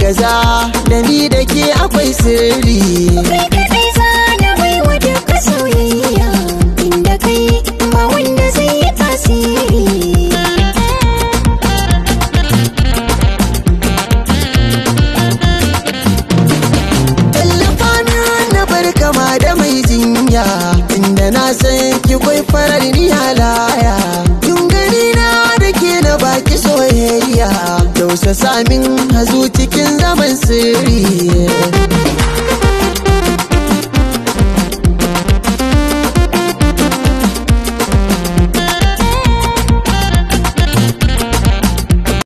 agaza da ni da ke akwai sirri. Kai kaɗai za na baiwa duka soyayya, inda kai ba wanda zai yi tasiri. Tallafa na bar kama da mai jinya, inda na san ki kwai farar ni halaya. Tun gani na da ke na baki soyayya, tausasa min hazu cikin zaman sirri.